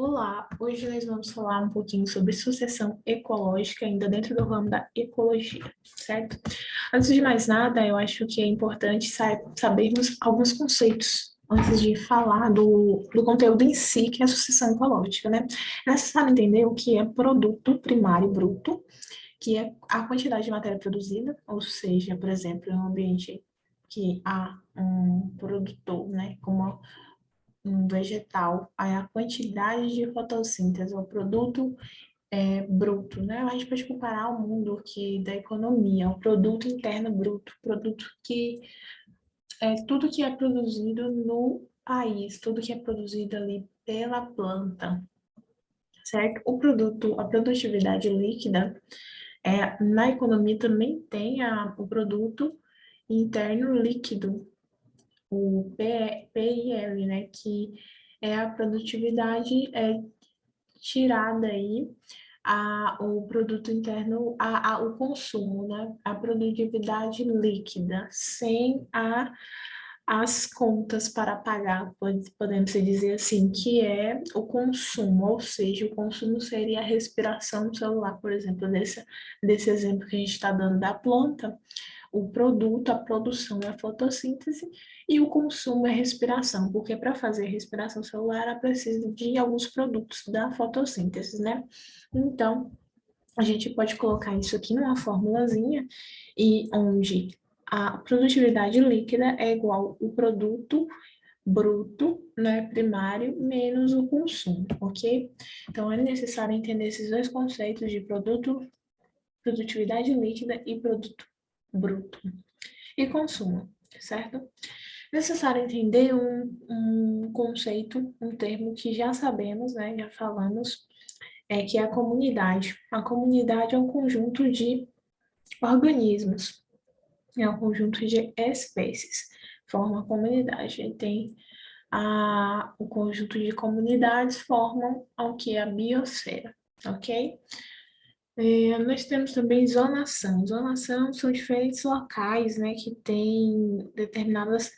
Olá, hoje nós vamos falar um pouquinho sobre sucessão ecológica, ainda dentro do ramo da ecologia, certo? Antes de mais nada, eu acho que é importante sabermos alguns conceitos antes de falar do conteúdo em si, que é a sucessão ecológica, né? É necessário entender o que é produto primário bruto, que é a quantidade de matéria produzida, ou seja, por exemplo, em um ambiente que há um produtor, né, como um vegetal, aí a quantidade de fotossíntese, o produto bruto, né? A gente pode comparar o mundo aqui da economia, o produto interno bruto, produto que é tudo que é produzido no país, tudo que é produzido ali pela planta, certo? O produto, a produtividade líquida, na economia também tem o produto interno líquido, o PIL, né? Que é a produtividade tirada aí o produto interno, o consumo, né? A produtividade líquida, sem as contas para pagar, podemos dizer assim, que é o consumo, ou seja, o consumo seria a respiração do celular, por exemplo, desse exemplo que a gente está dando da planta. O produto, a produção é a fotossíntese e o consumo é a respiração, porque para fazer a respiração celular ela precisa de alguns produtos da fotossíntese, né? Então, a gente pode colocar isso aqui numa formulazinha e onde a produtividade líquida é igual o produto bruto, né, primário, menos o consumo, ok? Então, é necessário entender esses dois conceitos de produtividade líquida e produto bruto e consumo, certo? Necessário entender um conceito, um termo que já sabemos, né, já falamos, que é a comunidade. A comunidade é um conjunto de organismos, é um conjunto de espécies, forma a comunidade. E tem o conjunto de comunidades formam o que é a biosfera, ok? Nós temos também zonação. Zonação são diferentes locais, né, que têm determinadas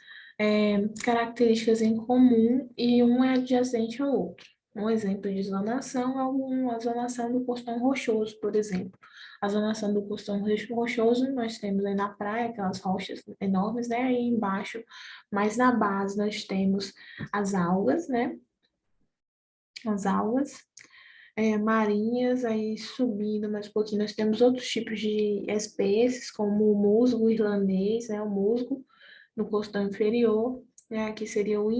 características em comum e um é adjacente ao outro. Um exemplo de zonação é a zonação do costão rochoso, por exemplo. A zonação do costão rochoso nós temos aí na praia, aquelas rochas enormes, né, aí embaixo, mas na base nós temos as algas, né, as algas marinhas, aí subindo mais um pouquinho, nós temos outros tipos de espécies, como o musgo irlandês, né, o musgo no costão inferior, né, aqui seria o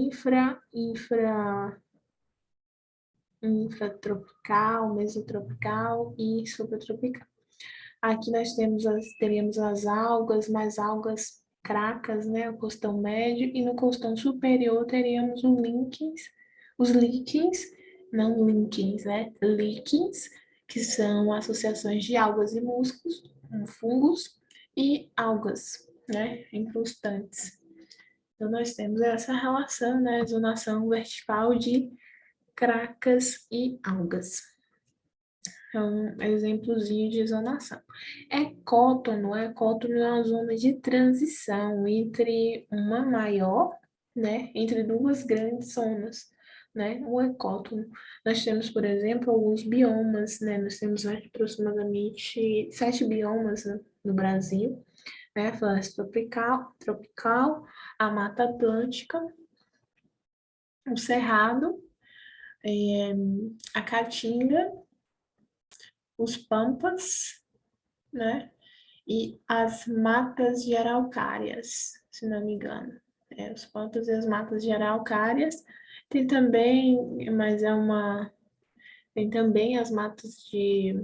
infratropical, mesotropical e subtropical. Aqui nós teríamos as algas, mais algas cracas, né, o costão médio, e no costão superior teríamos os líquens, não líquens, né, líquens, que são associações de algas e musgos, fungos, e algas, né, incrustantes. Então, nós temos essa relação, né, zonação vertical de cracas e algas. É um exemplozinho de zonação. Ecótono é uma zona de transição entre uma maior, né, entre duas grandes zonas, né, o ecótono. Nós temos, por exemplo, alguns biomas, né, nós temos aproximadamente 7 biomas, né, no Brasil, né, a floresta tropical, a Mata Atlântica, o Cerrado, a Caatinga, os Pampas, né? E as matas de araucárias, se não me engano. Os Pampas e as matas de araucárias. Tem também, mas tem também as matas de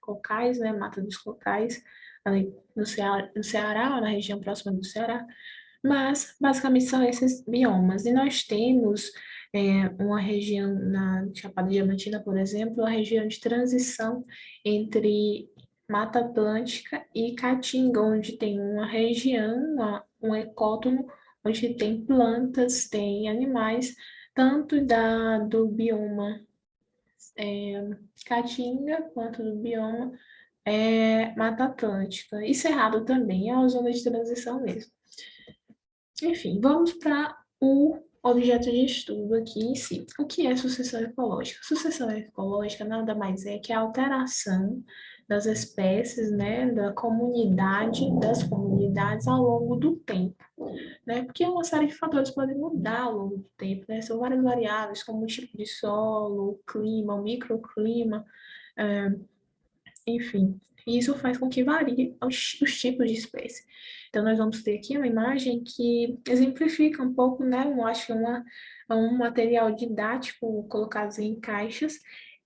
cocais, né? Mata dos cocais, ali no Ceará, na região próxima do Ceará. Mas, basicamente, são esses biomas. E nós temos uma região na Chapada Diamantina, por exemplo, a região de transição entre Mata Atlântica e Caatinga, onde tem uma região, um ecótono, onde tem plantas, tem animais, tanto do bioma Caatinga quanto do bioma Mata Atlântica. E Cerrado também é uma zona de transição mesmo. Enfim, vamos para objeto de estudo aqui em si. O que é sucessão ecológica? Sucessão ecológica nada mais é que a alteração das espécies, né, das comunidades ao longo do tempo, né? Porque uma série de fatores podem mudar ao longo do tempo, né? São várias variáveis, como o tipo de solo, o clima, o microclima, enfim. E isso faz com que varie os tipos de espécie. Então, nós vamos ter aqui uma imagem que exemplifica um pouco, né? Eu acho que é um material didático colocado em caixas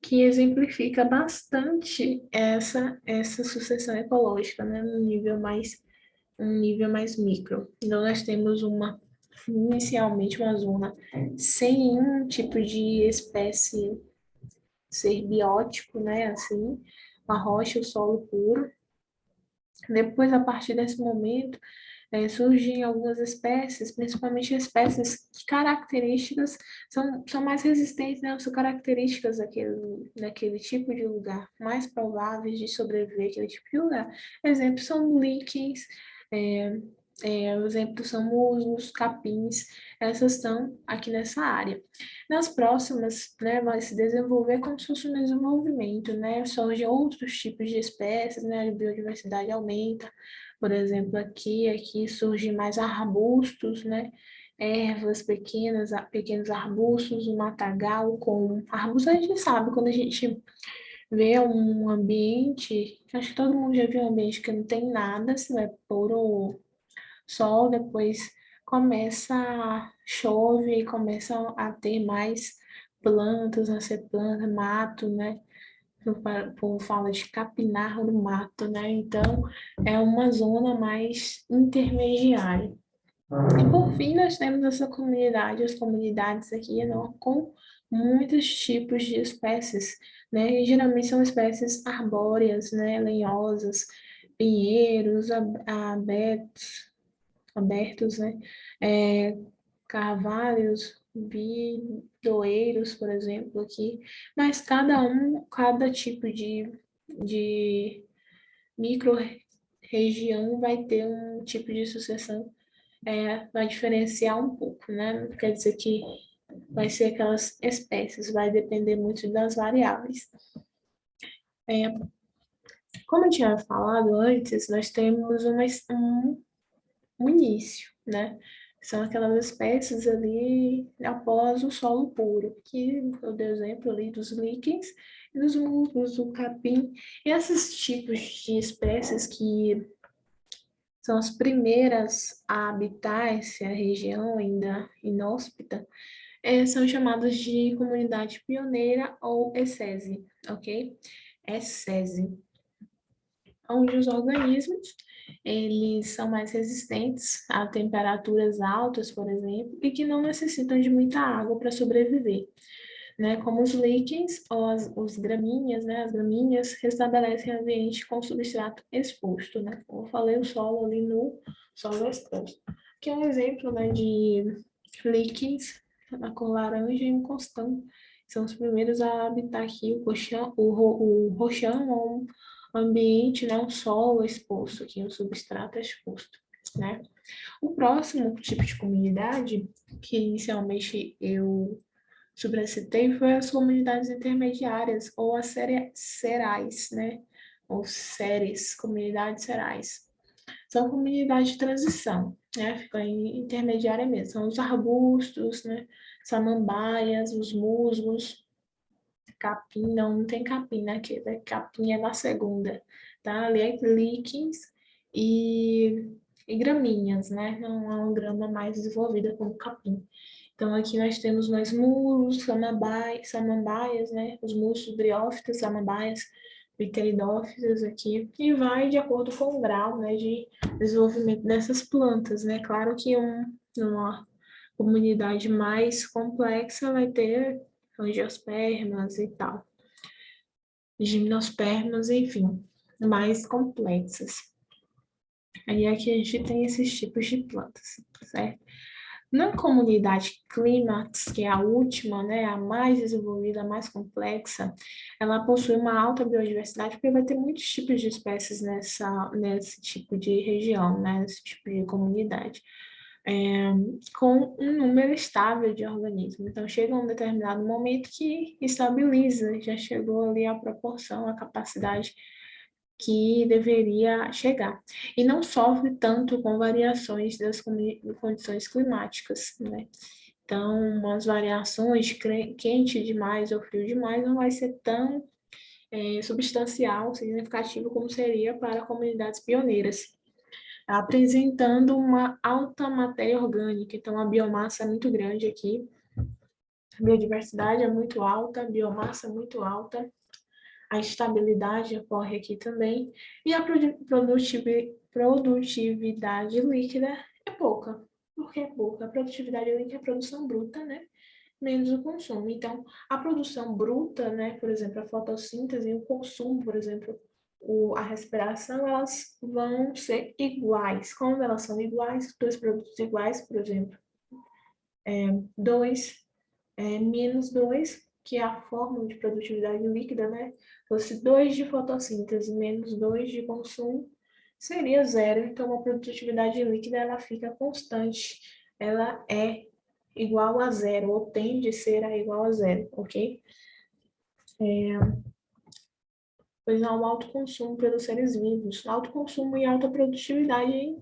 que exemplifica bastante essa sucessão ecológica, né? Um nível mais micro. Então, nós temos inicialmente uma zona sem nenhum tipo de espécie ser biótico, né? Assim, a rocha, o solo puro. Depois, a partir desse momento, surgem algumas espécies, principalmente espécies que características são mais resistentes, né? São características daquele tipo de lugar, mais prováveis de sobreviver àquele tipo de lugar. Exemplos são líquens, é, exemplos são musgos, capins, essas estão aqui nessa área. Nas próximas, né, vai se desenvolver como se fosse um desenvolvimento, né? Surgem outros tipos de espécies, né? A biodiversidade aumenta. Por exemplo, aqui surgem mais arbustos, né? Ervas pequenas, pequenos arbustos, o matagal com arbustos a gente sabe quando a gente vê um ambiente, acho que todo mundo já viu um ambiente que não tem nada, se vai puro sol, depois chove e começa a ter mais plantas, a ser planta, mato, né? O povo fala de capinar no mato, né? Então, é uma zona mais intermediária. E por fim, nós temos essa comunidade, as comunidades aqui, né, com muitos tipos de espécies, né? E geralmente são espécies arbóreas, né? Lenhosas, pinheiros, abertos, né? É, carvalhos, vidroeiros, por exemplo, aqui. Mas cada tipo de micro-região vai ter um tipo de sucessão, vai diferenciar um pouco, né? Não quer dizer que vai ser aquelas espécies, vai depender muito das variáveis. É, como eu tinha falado antes, nós temos um início, né? São aquelas espécies ali após o solo puro, que eu dei o exemplo ali dos líquens e dos musgos, do capim. E esses tipos de espécies que são as primeiras a habitar essa região ainda inóspita, são chamadas de comunidade pioneira ou ESSESI, ok? ESSESI, onde os organismos eles são mais resistentes a temperaturas altas, por exemplo, e que não necessitam de muita água para sobreviver, né? Como os líquens ou os gramíneas, né? As gramíneas restabelecem o ambiente com substrato exposto, né? Como eu falei, o solo ali no solo exposto. Aqui é um exemplo, né, de líquens, a cor laranja e um constante. São os primeiros a habitar aqui o rochão ou ambiente, né, um solo exposto aqui, um substrato exposto, né? O próximo tipo de comunidade, que inicialmente eu sobracitei, foi as comunidades intermediárias, ou as serais, né? Ou séries, comunidades serais. São comunidades de transição, né? Fica em intermediária mesmo. São os arbustos, né? Samambaias, os musgos, capim, não tem capim, né? Capim é na segunda, tá? Ali é líquens e gramíneas, né? Não é uma grama mais desenvolvida como capim. Então, aqui nós temos mais musgos, samambaias, né? Os musgos briófitas, samambaias, pteridófitas aqui, e vai de acordo com o grau, né, de desenvolvimento dessas plantas, né? Claro que uma comunidade mais complexa vai ter angiospermas e tal, gimnospermas, enfim, mais complexas. Aí aqui a gente tem esses tipos de plantas, certo? Na comunidade clímax, que é a última, né, a mais desenvolvida, a mais complexa, ela possui uma alta biodiversidade, porque vai ter muitos tipos de espécies nesse tipo de região, né, nesse tipo de comunidade. com um número estável de organismos. Então, chega um determinado momento que estabiliza, já chegou ali a proporção, a capacidade que deveria chegar. E não sofre tanto com variações das condições climáticas, né? Então, umas variações, quente demais ou frio demais, não vai ser tão substancial, significativo como seria para comunidades pioneiras, apresentando uma alta matéria orgânica. Então, a biomassa é muito grande aqui, a biodiversidade é muito alta, a biomassa é muito alta, a estabilidade ocorre aqui também, e a produtividade líquida é pouca. Por que é pouca? A produtividade líquida é a produção bruta, né? Menos o consumo. Então, a produção bruta, né, por exemplo, a fotossíntese e o consumo, por exemplo, a respiração, elas vão ser iguais. Quando elas são iguais, dois produtos iguais, por exemplo, 2 menos 2, que é a fórmula de produtividade líquida, né? Fosse 2 de fotossíntese menos 2 de consumo, seria zero. Então, a produtividade líquida, ela fica constante. Ela é igual a zero, ou tende a ser igual a zero, ok? Pois há um alto consumo pelos seres vivos, alto consumo e alta produtividade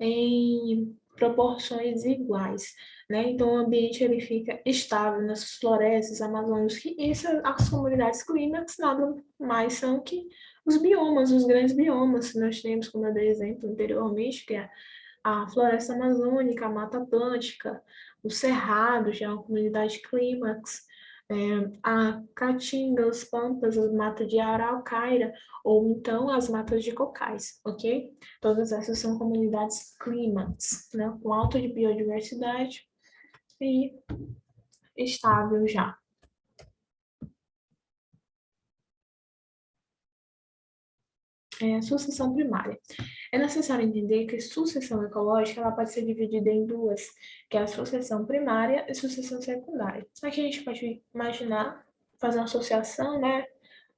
em proporções iguais, né? Então, o ambiente ele fica estável nas florestas amazônicas, e as comunidades clímax nada mais são que os biomas, os grandes biomas que nós temos, como eu dei exemplo anteriormente, que é a floresta amazônica, a Mata Atlântica, o Cerrado, já é uma comunidade clímax, a Caatinga, os Pampas, as matas de Araucaira, ou então as matas de cocais, ok? Todas essas são comunidades clímax, né? Com alta de biodiversidade e estável já. Sucessão primária. É necessário entender que sucessão ecológica ela pode ser dividida em duas, que é a sucessão primária e sucessão secundária. Aqui a gente pode imaginar, fazer uma associação, né?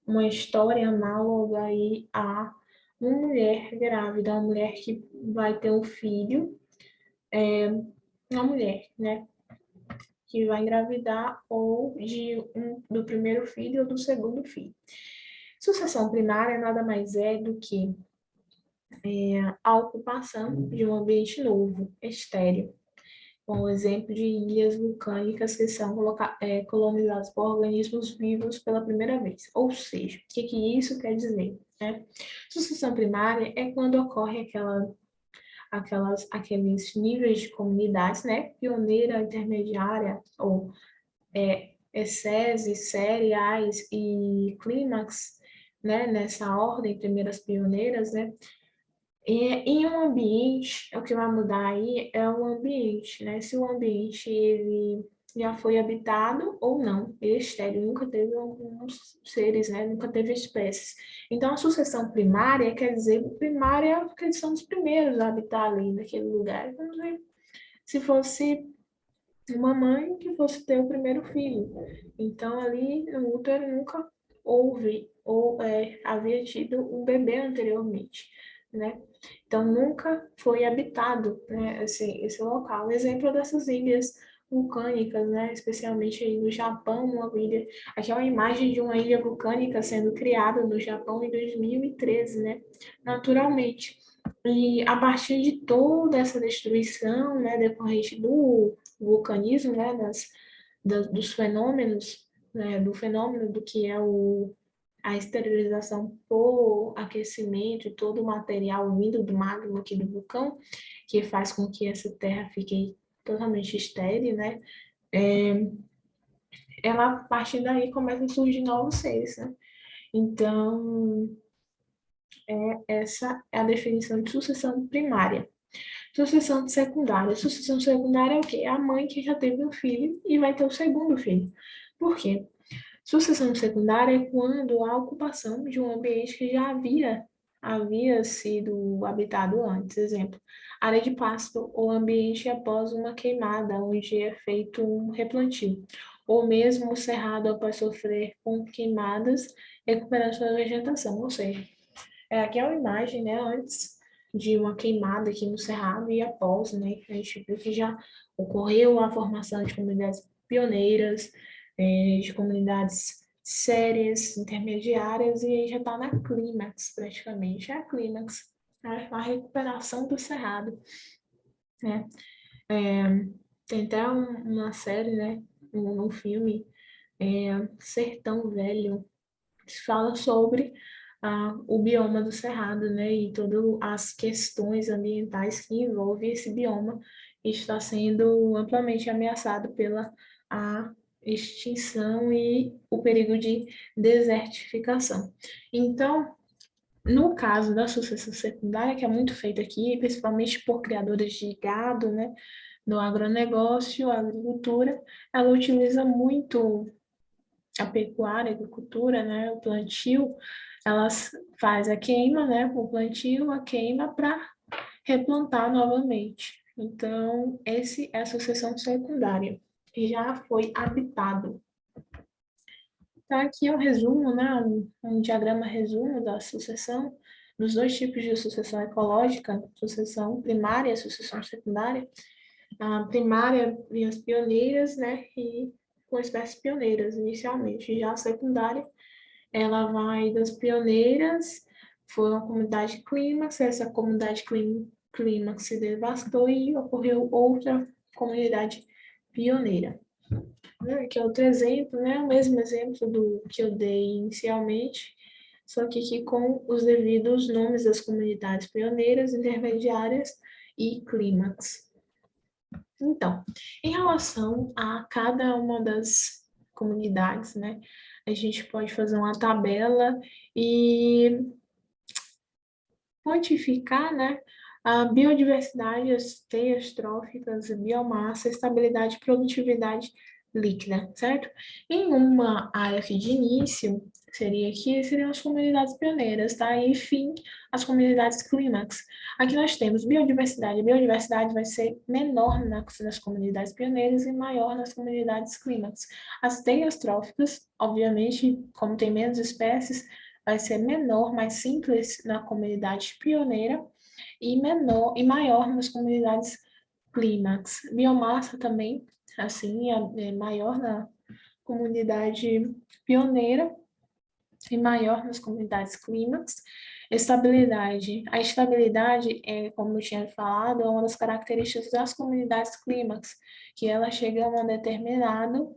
Uma história análoga aí a uma mulher grávida, uma mulher que vai ter um filho, uma mulher, né? Que vai engravidar ou do primeiro filho ou do segundo filho. Sucessão primária nada mais é do que a ocupação de um ambiente novo, estéril, com o exemplo de ilhas vulcânicas que são colonizadas por organismos vivos pela primeira vez. Ou seja, o que isso quer dizer? Né? Sucessão primária é quando ocorre aqueles níveis de comunidades, né? Pioneira, intermediária, ou SESI, cereais e clímax, né? Nessa ordem, primeiras pioneiras, né? E em um ambiente, o que vai mudar aí é o ambiente, né? Se o ambiente ele já foi habitado ou não, ele é estéril, nunca teve alguns seres, né? Nunca teve espécies. Então, a sucessão primária quer dizer, primária porque eles são os primeiros a habitar ali naquele lugar. Vamos ver se fosse uma mãe que fosse ter o primeiro filho. Então, ali no útero nunca houve ou havia tido um bebê anteriormente, né? Então, nunca foi habitado, né, esse local. Exemplo dessas ilhas vulcânicas, né, especialmente aí no Japão, uma ilha, aqui é uma imagem de uma ilha vulcânica sendo criada no Japão em 2013, né, naturalmente. E a partir de toda essa destruição, né, decorrente do vulcanismo, né, dos fenômenos, né, do fenômeno do que é a esterilização por aquecimento e todo o material vindo do magma aqui do vulcão, que faz com que essa terra fique totalmente estéril, né? É, ela, a partir daí, começa a surgir novos seres, né? Então, essa é a definição de sucessão primária. Sucessão secundária. Sucessão secundária é o quê? É a mãe que já teve um filho e vai ter o segundo filho. Por quê? Sucessão secundária é quando há ocupação de um ambiente que já havia sido habitado antes. Exemplo, área de pasto ou ambiente após uma queimada, onde é feito um replantio. Ou mesmo o cerrado após sofrer com queimadas, recuperar sua vegetação. Ou seja, aqui é uma imagem, né, antes de uma queimada aqui no Cerrado e após, né, a gente viu que já ocorreu a formação de comunidades pioneiras, de comunidades sérias, intermediárias, e aí já está na clímax, praticamente, é a clímax, a recuperação do Cerrado, né? Tem até uma série, né, um filme, Sertão Velho, que fala sobre o bioma do Cerrado, né, e todas as questões ambientais que envolvem esse bioma, e está sendo amplamente ameaçado pela a extinção e o perigo de desertificação. Então, no caso da sucessão secundária, que é muito feita aqui, principalmente por criadores de gado, né, no agronegócio, a agricultura, ela utiliza muito a pecuária, a agricultura, né, o plantio, elas faz a queima, né, o plantio, a queima para replantar novamente. Então, esse é a sucessão secundária, que já foi habitado. Então, aqui é um resumo, né, um diagrama resumo da sucessão, dos dois tipos de sucessão ecológica, sucessão primária e sucessão secundária. A primária vinha as pioneiras, né, e com espécies pioneiras inicialmente. Já a secundária, ela vai das pioneiras, foi uma comunidade clímax, essa comunidade clímax se devastou e ocorreu outra comunidade pioneira. Aqui é outro exemplo, né, o mesmo exemplo do que eu dei inicialmente, só que aqui com os devidos nomes das comunidades pioneiras, intermediárias e clímax. Então, em relação a cada uma das comunidades, né, a gente pode fazer uma tabela e quantificar, né, a biodiversidade, as teias tróficas, a biomassa, a estabilidade e produtividade líquida, certo? Em uma área aqui de início, seriam as comunidades pioneiras, tá? E, enfim, as comunidades clímax. Aqui nós temos biodiversidade. A biodiversidade vai ser menor nas comunidades pioneiras e maior nas comunidades clímax. As teias tróficas, obviamente, como tem menos espécies, vai ser menor, mais simples na comunidade pioneira e menor e maior nas comunidades clímax. Biomassa também, assim, é maior na comunidade pioneira e maior nas comunidades clímax. Estabilidade. A estabilidade, como eu tinha falado, é uma das características das comunidades clímax, que ela chega a um determinado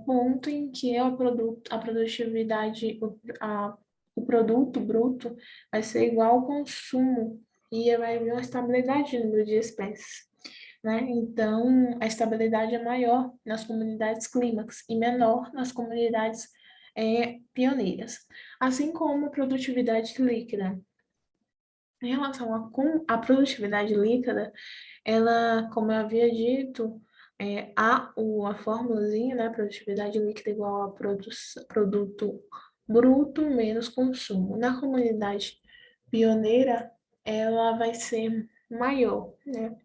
ponto em que a produtividade, o produto bruto vai ser igual ao consumo e vai haver uma estabilidade no número de espécies, né? Então, a estabilidade é maior nas comunidades clímax e menor nas comunidades pioneiras, assim como a produtividade líquida. Em relação à produtividade líquida, ela, como eu havia dito, a fórmulazinha, né, produtividade líquida igual a produto bruto menos consumo. Na comunidade pioneira, ela vai ser maior, né?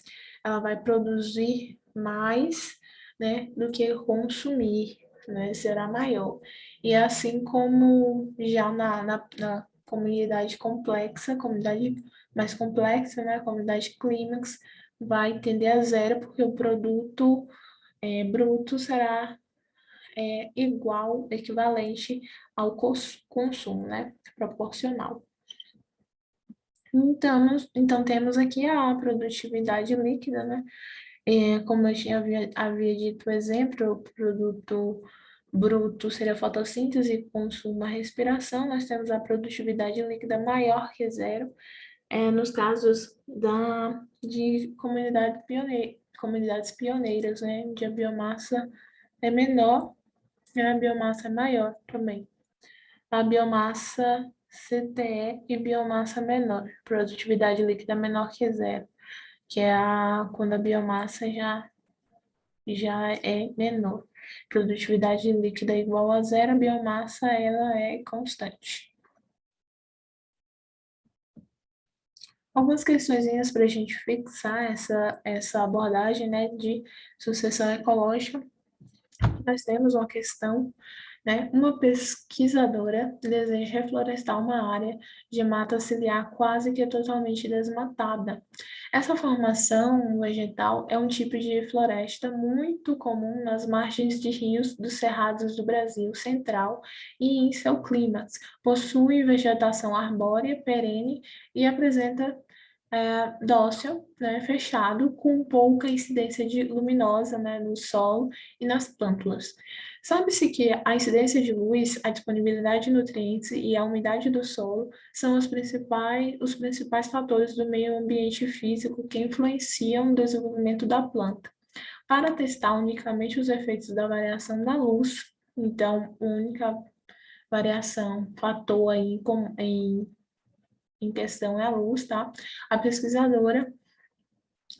Ela vai produzir mais, né, do que consumir, né? Será maior. E assim como já na comunidade complexa, comunidade mais complexa, né, a comunidade clímax, vai tender a zero, porque o produto bruto será igual, equivalente ao consumo, né, proporcional. Então temos aqui a produtividade líquida, né, como eu havia dito o exemplo, o produto bruto seria a fotossíntese, consumo, a respiração, nós temos a produtividade líquida maior que zero, nos casos de comunidades pioneiras, né, onde a biomassa é menor e a biomassa é maior também. A biomassa CTE e biomassa menor, produtividade líquida menor que zero, que é quando a biomassa já é menor. Produtividade líquida igual a zero, a biomassa ela é constante. Algumas questõezinhas para a gente fixar essa abordagem, né, de sucessão ecológica. Nós temos uma questão né? Uma pesquisadora deseja reflorestar uma área de mata ciliar quase que totalmente desmatada. Essa formação vegetal é um tipo de floresta muito comum nas margens de rios dos cerrados do Brasil central e em seu clímax. Possui vegetação arbórea perene e apresenta dócil, né, fechado, com pouca incidência de luminosa, né, no solo e nas plântulas. Sabe-se que a incidência de luz, a disponibilidade de nutrientes e a umidade do solo são os principais fatores do meio ambiente físico que influenciam o desenvolvimento da planta. Para testar unicamente os efeitos da variação da luz, então, a única variação, fator aí em questão é a luz, tá? A pesquisadora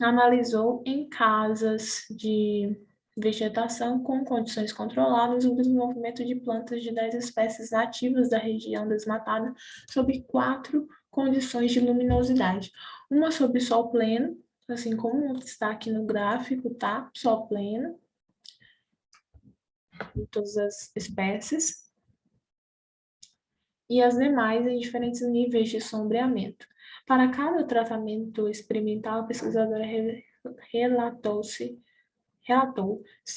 analisou em casas de vegetação com condições controladas o desenvolvimento de plantas de 10 espécies nativas da região desmatada sob 4 condições de luminosidade. Uma sob sol pleno, assim como está aqui no gráfico, tá? Sol pleno, de todas as espécies, e as demais em diferentes níveis de sombreamento. Para cada tratamento experimental, a pesquisadora relatou se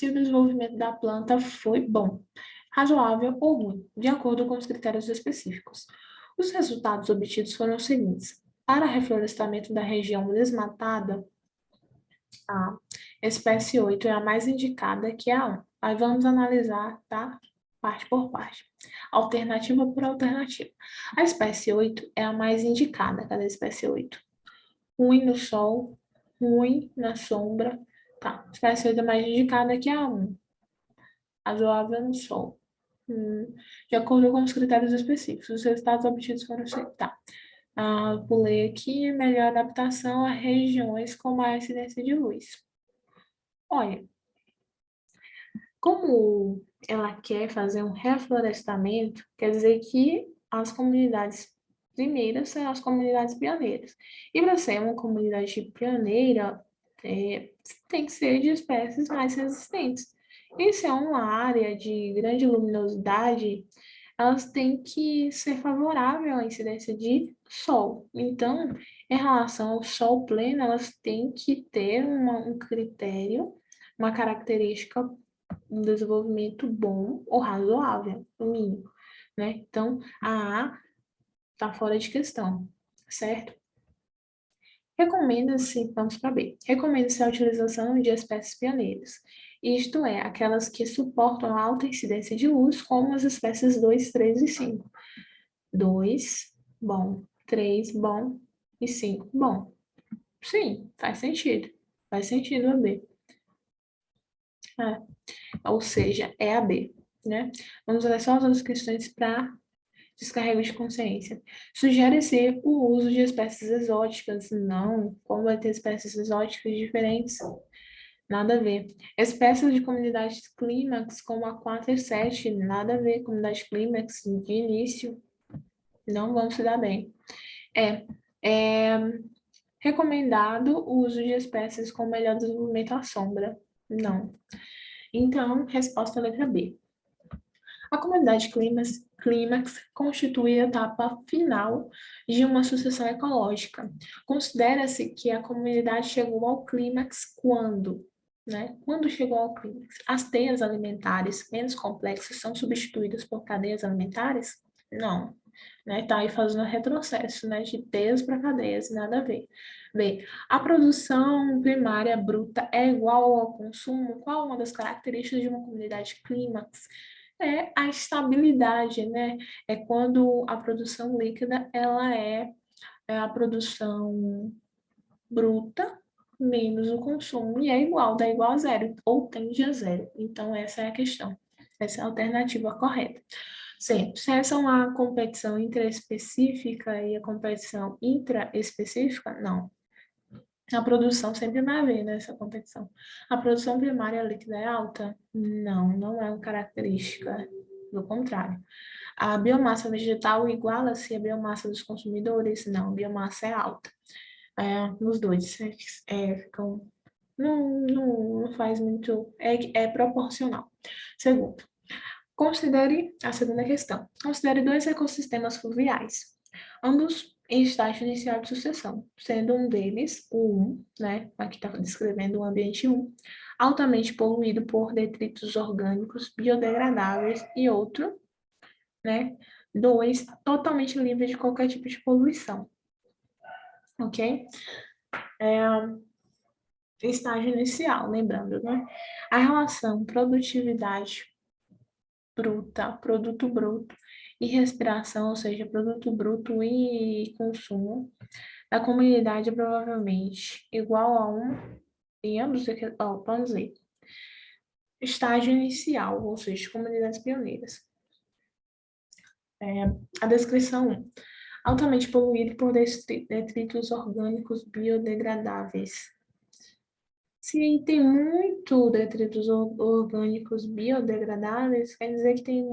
o desenvolvimento da planta foi bom, razoável ou ruim, de acordo com os critérios específicos. Os resultados obtidos foram os seguintes. Para reflorestamento da região desmatada, a espécie 8 é a mais indicada, que é a 1. Aí vamos analisar, tá? Parte por parte. Alternativa por alternativa. A espécie 8 é a mais indicada, cada espécie 8. Ruim no sol, ruim na sombra. Tá, a espécie 8 é mais indicada que a 1. Razoável no sol. De acordo com os critérios específicos. Os resultados obtidos foram... Tá. Pulei aqui, melhor adaptação a regiões com maior incidência de luz. Olha, como ela quer fazer um reflorestamento, quer dizer que as comunidades primeiras são as comunidades pioneiras. E para ser uma comunidade pioneira, tem que ser de espécies mais resistentes. E se é uma área de grande luminosidade, elas têm que ser favorável à incidência de sol. Então, em relação ao sol pleno, elas têm que ter um critério, uma característica, um desenvolvimento bom ou razoável, no mínimo, né? Então, a A está fora de questão, certo? Recomenda-se, vamos para B, recomenda-se a utilização de espécies pioneiras, isto é, aquelas que suportam a alta incidência de luz, como as espécies 2, 3 e 5. 2, bom. 3, bom. E 5, bom. Sim, faz sentido. Faz sentido a B. Ou seja, é a B, né? Vamos ver só as outras questões para descarrego de consciência. Sugere-se o uso de espécies exóticas? Não. Como vai ter espécies exóticas diferentes? Nada a ver. Espécies de comunidades clímax, como a 4 e 7, nada a ver. Comunidade clímax de início, não vão se dar bem. É recomendado o uso de espécies com melhor desenvolvimento à sombra? Não. Então, resposta letra B. A comunidade clímax constitui a etapa final de uma sucessão ecológica. Considera-se que a comunidade chegou ao clímax quando, né? Quando chegou ao clímax? As teias alimentares menos complexas são substituídas por cadeias alimentares? Não. Né? Tá aí fazendo retrocesso, né? De teias para cadeias, nada a ver. B. A produção primária bruta é igual ao consumo? Qual uma das características de uma comunidade clímax? É a estabilidade, né? É quando a produção líquida, ela é a produção bruta menos o consumo, e é igual, dá igual a zero, ou tende a zero. Então, essa é a questão. Essa é a alternativa correta. Sempre. Se essa é uma competição intraespecífica e a competição intraespecífica, não. A produção sempre vai haver nessa competição. A produção primária líquida é alta? Não, não é uma característica. Do contrário. A biomassa vegetal iguala-se à biomassa dos consumidores? Não, a biomassa é alta. Nos dois, ficam, não faz muito, é proporcional. Segundo, Considere a segunda questão. Considere dois ecossistemas fluviais, ambos em estágio inicial de sucessão, sendo um deles, o 1, né, aqui está descrevendo o ambiente 1, altamente poluído por detritos orgânicos biodegradáveis, e outro, né, 2, totalmente livre de qualquer tipo de poluição, ok? Estágio inicial, lembrando, né? A relação produtividade bruta, produto bruto e respiração, ou seja, produto bruto e consumo da comunidade é provavelmente igual a 1 em ambos, vamos ver, estágio inicial, ou seja, comunidades pioneiras. A descrição 1. Altamente poluído por detritos orgânicos biodegradáveis. Se tem muito detritos orgânicos biodegradáveis, quer dizer que tem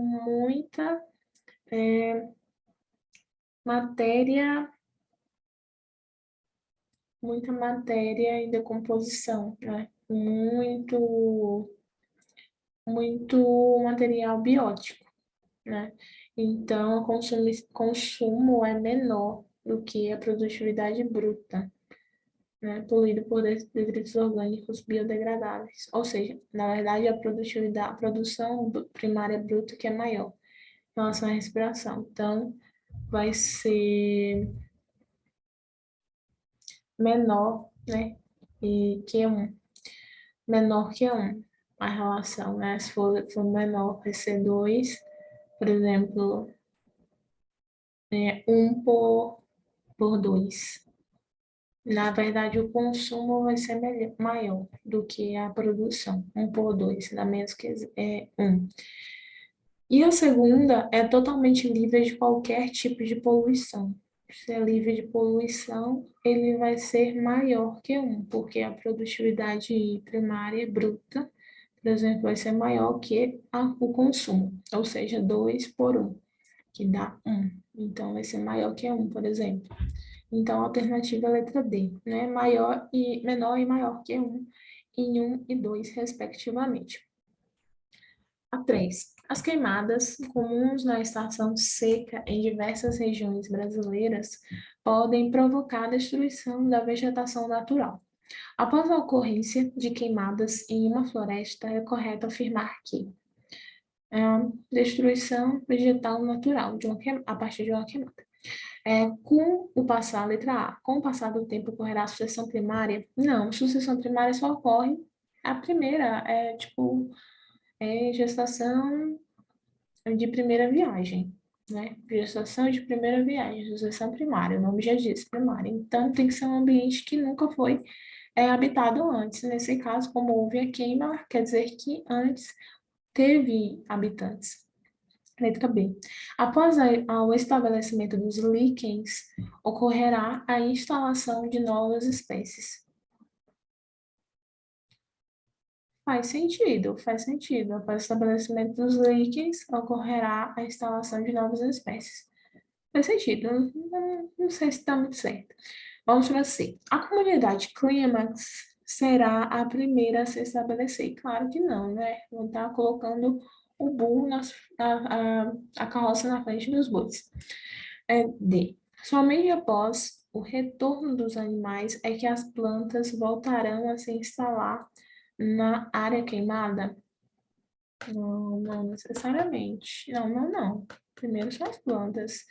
matéria, muita matéria em decomposição, né? Muito material biótico, né? Então, o consumo é menor do que a produtividade bruta, né? Poluído por detritos orgânicos biodegradáveis. Ou seja, na verdade, a produção primária bruta que é maior em relação à respiração. Então, vai ser menor, né? E que um menor que um a relação, né? Se for menor, vai ser 2, por exemplo, 1 por 2. Na verdade, o consumo vai ser maior do que a produção, 1 por 2, dá menos que 1. E a segunda é totalmente livre de qualquer tipo de poluição. Se é livre de poluição, ele vai ser maior que 1, porque a produtividade primária bruta, por exemplo, vai ser maior que o consumo, ou seja, 2 por 1, que dá 1. Então, vai ser maior que 1, por exemplo. Então, a alternativa é a letra D, né? Menor e maior que 1, em 1 e 2, respectivamente. A 3. As queimadas, comuns na estação seca em diversas regiões brasileiras, podem provocar a destruição da vegetação natural. Após a ocorrência de queimadas em uma floresta, é correto afirmar que destruição vegetal natural a partir de uma queimada. Com o passar, letra A, com o passar do tempo ocorrerá a sucessão primária? Não, sucessão primária só ocorre a primeira, gestação de primeira viagem, né? Gestação de primeira viagem, sucessão primária, o nome já diz, primária. Então, tem que ser um ambiente que nunca foi habitado antes. Nesse caso, como houve a queima, quer dizer que antes teve habitantes. Letra B. Após o estabelecimento dos líquens, ocorrerá a instalação de novas espécies. Faz sentido, faz sentido. Após o estabelecimento dos líquens, ocorrerá a instalação de novas espécies. Faz sentido, não sei se está muito certo. Vamos para C. A comunidade clímax será a primeira a se estabelecer? Claro que não, né? Vão estar colocando o burro, a carroça na frente dos bois. D. Somente após o retorno dos animais é que as plantas voltarão a se instalar na área queimada? Não, não necessariamente. Não, não, não. Primeiro são as plantas.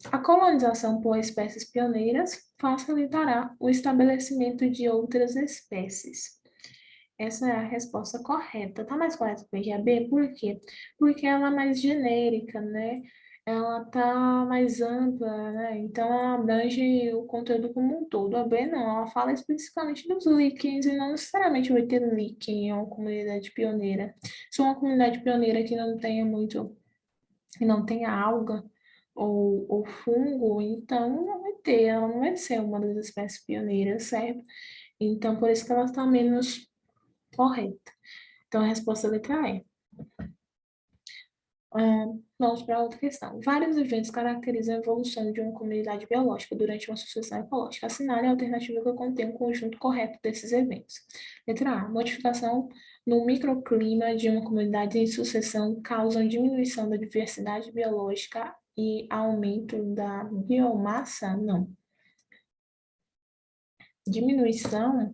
A colonização por espécies pioneiras facilitará o estabelecimento de outras espécies. Essa é a resposta correta. Tá mais correta que a B? Por quê? Porque ela é mais genérica, né? Ela tá mais ampla, né? Então ela abrange o conteúdo como um todo. A B não, ela fala especificamente dos líquens e não necessariamente vai ter líquen em uma comunidade pioneira. Se uma comunidade pioneira que não tenha muito, que não tenha alga ou fungo, então não vai ter, ela não vai ser uma das espécies pioneiras, certo? Então por isso que ela está menos correta. Então, a resposta é a letra E. Vamos para outra questão. Vários eventos caracterizam a evolução de uma comunidade biológica durante uma sucessão ecológica. Assinale a alternativa que contém um conjunto correto desses eventos. Letra A. Modificação no microclima de uma comunidade em sucessão causam diminuição da diversidade biológica e aumento da biomassa? Não. Diminuição?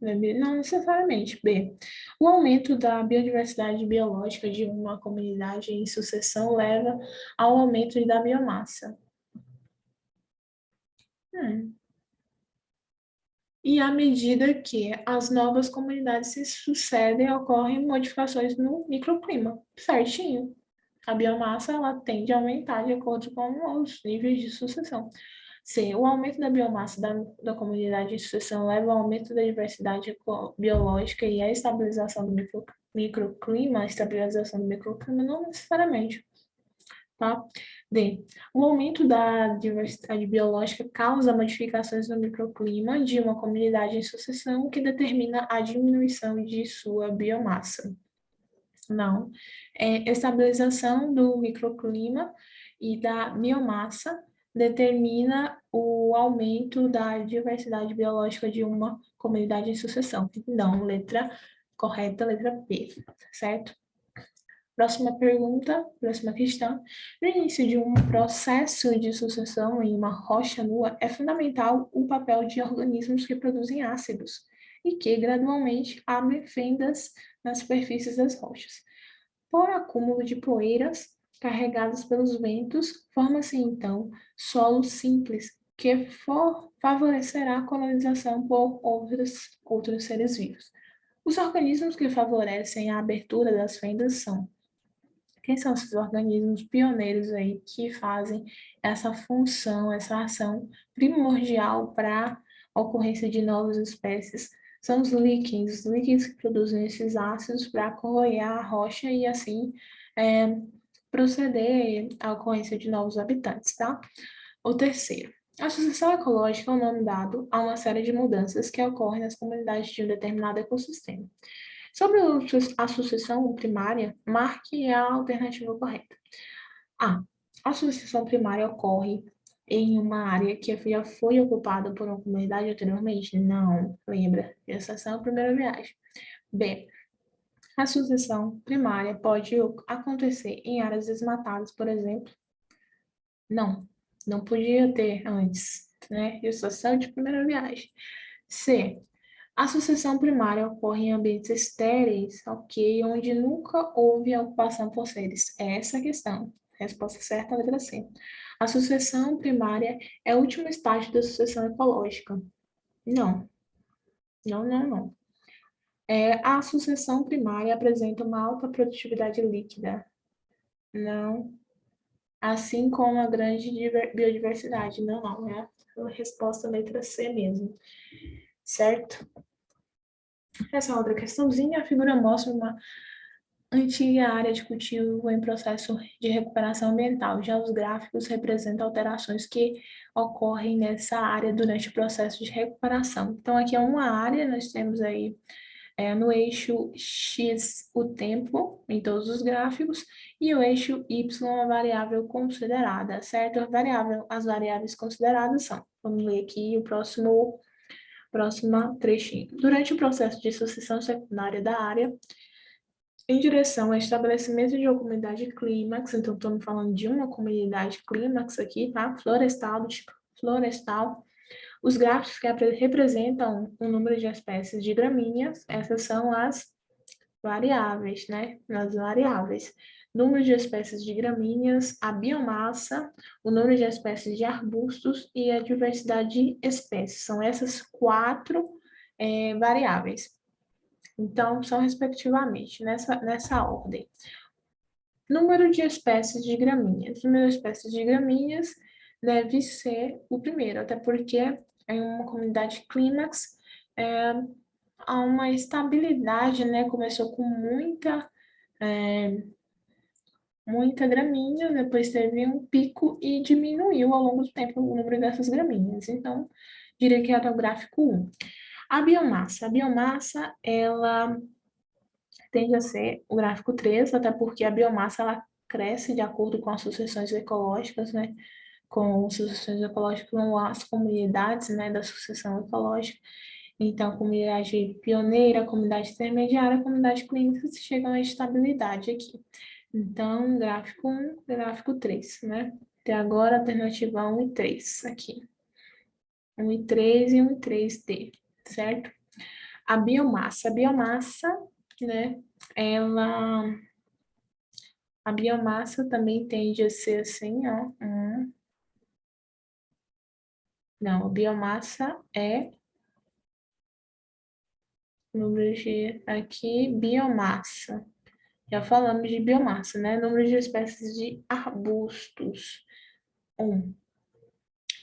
Não necessariamente. B. O aumento da biodiversidade biológica de uma comunidade em sucessão leva ao aumento da biomassa. E à medida que as novas comunidades se sucedem, ocorrem modificações no microclima. Certinho. A biomassa ela tende a aumentar de acordo com os níveis de sucessão. C. O aumento da biomassa da comunidade em sucessão leva ao aumento da diversidade biológica e à estabilização do microclima. A estabilização do microclima não necessariamente, tá? D. O aumento da diversidade biológica causa modificações no microclima de uma comunidade em sucessão que determina a diminuição de sua biomassa. Não. Estabilização do microclima e da biomassa determina o aumento da diversidade biológica de uma comunidade em sucessão. Não, letra correta, letra B, certo? Próxima pergunta, próxima questão. No início de um processo de sucessão em uma rocha nua, é fundamental o papel de organismos que produzem ácidos e que gradualmente abrem fendas nas superfícies das rochas. Por acúmulo de poeiras carregadas pelos ventos, forma-se então solo simples que favorecerá a colonização por outros seres vivos. Os organismos que favorecem a abertura das fendas são: quem são esses organismos pioneiros aí que fazem essa função, essa ação primordial para a ocorrência de novas espécies? São os líquens que produzem esses ácidos para corroer a rocha e assim proceder à ocorrência de novos habitantes, tá? O terceiro. A sucessão ecológica é o nome dado a uma série de mudanças que ocorrem nas comunidades de um determinado ecossistema. Sobre a sucessão primária, marque a alternativa correta. A. A sucessão primária ocorre em uma área que já foi ocupada por uma comunidade anteriormente? Não, lembra. Essa é a primeira viagem. B. A sucessão primária pode acontecer em áreas desmatadas, por exemplo? Não, não podia ter antes, né? Isso só de primeira viagem. C. A sucessão primária ocorre em ambientes estéreis, ok, onde nunca houve ocupação por seres. É essa a questão. Resposta certa, letra C. A sucessão primária é o último estágio da sucessão ecológica. Não, não, não, não. A sucessão primária apresenta uma alta produtividade líquida. Não. Assim como a grande biodiversidade. Não, não. É a resposta letra C mesmo. Certo? Essa outra questãozinha, a figura mostra uma antiga área de cultivo em processo de recuperação ambiental. Já os gráficos representam alterações que ocorrem nessa área durante o processo de recuperação. Então, aqui é uma área, nós temos aí no eixo X o tempo, em todos os gráficos, e o eixo Y a variável considerada, certo? As variáveis consideradas são, vamos ler aqui o próximo trechinho. Durante o processo de sucessão secundária da área, em direção ao estabelecimento de uma comunidade clímax, então estamos falando de uma comunidade clímax aqui, tá? Florestal, do tipo florestal. Os gráficos que representam o número de espécies de gramíneas, essas são as variáveis, né? As variáveis. Número de espécies de gramíneas, a biomassa, o número de espécies de arbustos e a diversidade de espécies. São essas quatro variáveis. Então, são respectivamente, nessa ordem. Número de espécies de gramíneas. O número de espécies de gramíneas deve ser o primeiro, até porque em uma comunidade clímax há uma estabilidade, né? Começou com muita gramínea, depois teve um pico e diminuiu ao longo do tempo o número dessas gramíneas. Então, diria que era o gráfico 1. A biomassa, ela tende a ser o gráfico 3, até porque a biomassa ela cresce de acordo com as sucessões ecológicas, né? Com sucessões ecológicas, com as comunidades, né, da sucessão ecológica. Então, a comunidade pioneira, a comunidade intermediária, a comunidade clínica chegam à estabilidade aqui. Então, gráfico 1, gráfico 3, né? Até agora, alternativa 1 e 3 aqui. 1 e 3 e 1 e 3D, certo? A biomassa, né, a biomassa também tende a ser assim, ó, não, a biomassa é, número de, aqui, biomassa, já falamos de biomassa, né, número de espécies de arbustos, 1.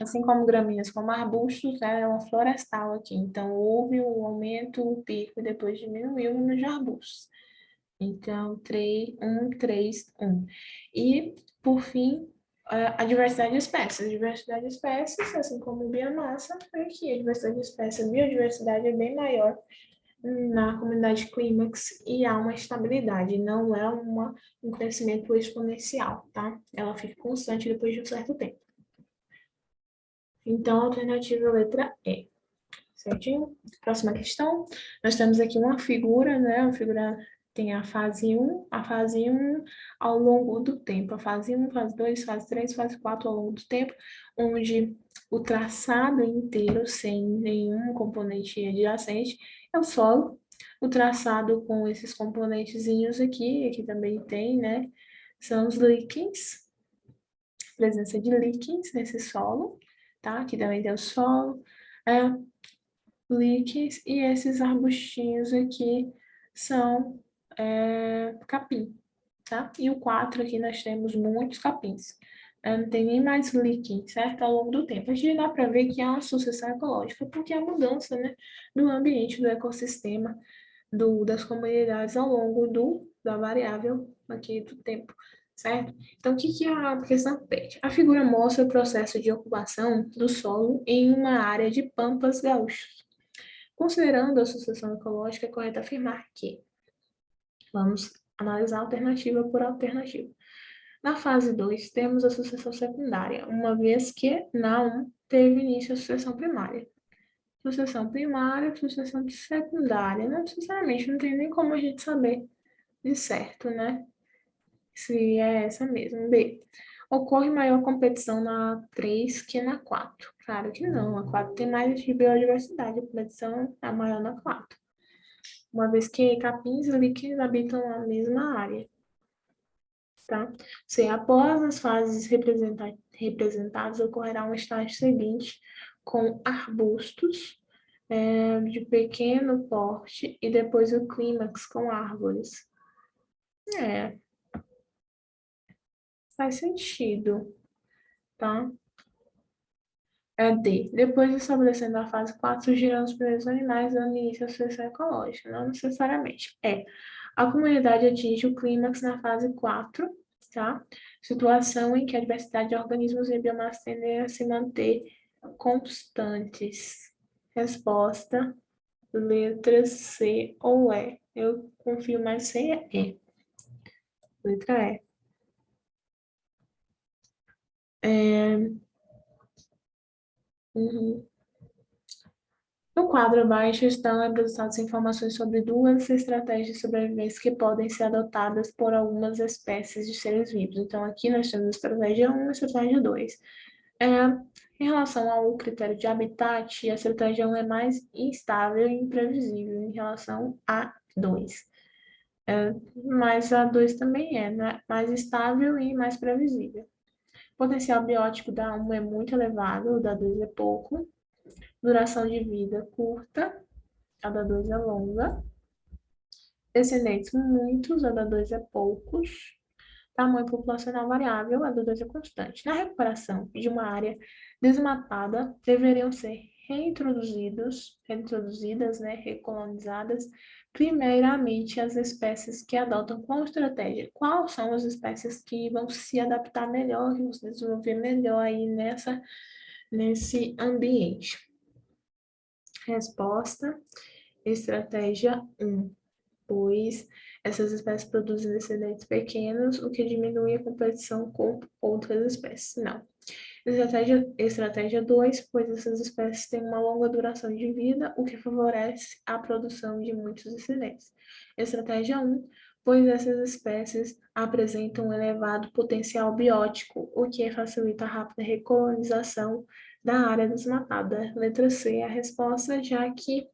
Assim como gramíneas, como arbustos, né, é uma florestal aqui, então houve um aumento, um pico, e depois diminuiu o número de arbustos. Então, 3, 1, 3, 1. E, por fim, a diversidade de espécies. A diversidade de espécies, assim como biomassa, aqui a diversidade de espécies, a biodiversidade é bem maior na comunidade clímax e há uma estabilidade, não é um crescimento exponencial, tá? Ela fica constante depois de um certo tempo. Então, a alternativa letra E. Certinho? Próxima questão. Nós temos aqui uma figura, né? Uma figura tem a fase 1 ao longo do tempo. A fase 1, fase 2, fase 3, fase 4 ao longo do tempo, onde o traçado inteiro, sem nenhum componente adjacente, é o solo. O traçado com esses componentezinhos aqui também tem, né? São os líquens, presença de líquens nesse solo, tá? Aqui também tem o solo. Líquens, e esses arbustinhos aqui são capim, tá? E o 4 aqui nós temos muitos capins. Não tem nem mais líquen, certo? Ao longo do tempo. A gente dá para ver que há uma sucessão ecológica, porque há mudança, né, do ambiente, do ecossistema, das comunidades ao longo da variável aqui do tempo, certo? Então, o que a questão pede? A figura mostra o processo de ocupação do solo em uma área de pampas gaúchas. Considerando a sucessão ecológica, é correto afirmar que vamos analisar alternativa por alternativa. Na fase 2, temos a sucessão secundária, uma vez que na 1 teve início a sucessão primária. Sucessão primária, sucessão secundária. Não necessariamente, não tem nem como a gente saber de certo, né? Se é essa mesmo. B. Ocorre maior competição na 3 que na 4. Claro que não, a 4 tem mais de biodiversidade, a competição é maior na 4. Uma vez que capins e líquens habitam a mesma área, tá? Se após as fases representadas, ocorrerá um estágio seguinte com arbustos de pequeno porte e depois o clímax com árvores. Faz sentido, tá? D. Depois de estabelecendo a fase 4, surgirão os primeiros animais dando início à sucessão ecológica. Não necessariamente. A comunidade atinge o clímax na fase 4, tá? Situação em que a diversidade de organismos e biomassa tendem a se manter constantes. Resposta, letra C ou E. Eu confio mais C é E. Letra E. Uhum. No quadro abaixo estão apresentadas informações sobre duas estratégias de sobrevivência que podem ser adotadas por algumas espécies de seres vivos. Então, aqui nós temos a estratégia 1 e a estratégia 2. Em relação ao critério de habitat, a estratégia 1 é mais instável e imprevisível em relação à 2. Mas a 2 também é, né? Mais estável e mais previsível. O potencial biótico da 1 é muito elevado, o da 2 é pouco. Duração de vida curta, a da 2 é longa. Descendentes muitos, a da 2 é poucos. Tamanho populacional variável, a da 2 é constante. Na recuperação de uma área desmatada, deveriam ser reintroduzidas, né, recolonizadas, primeiramente as espécies que adotam qual estratégia? Quais são as espécies que vão se adaptar melhor, que vão se desenvolver melhor aí nesse ambiente? Resposta, estratégia 1. pois essas espécies produzem descendentes pequenos, o que diminui a competição com outras espécies. Não. Estratégia 2, pois essas espécies têm uma longa duração de vida, o que favorece a produção de muitos descendentes. Estratégia um, pois essas espécies apresentam um elevado potencial biótico, o que facilita a rápida recolonização da área desmatada. Letra C é a resposta, já que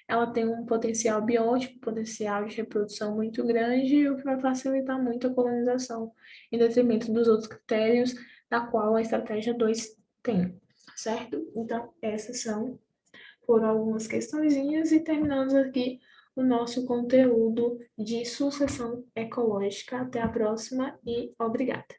ela tem um potencial biótico, potencial de reprodução muito grande, o que vai facilitar muito a colonização, em detrimento dos outros critérios, da qual a estratégia 2 tem, certo? Então, foram algumas questõezinhas e terminamos aqui o nosso conteúdo de sucessão ecológica. Até a próxima e obrigada.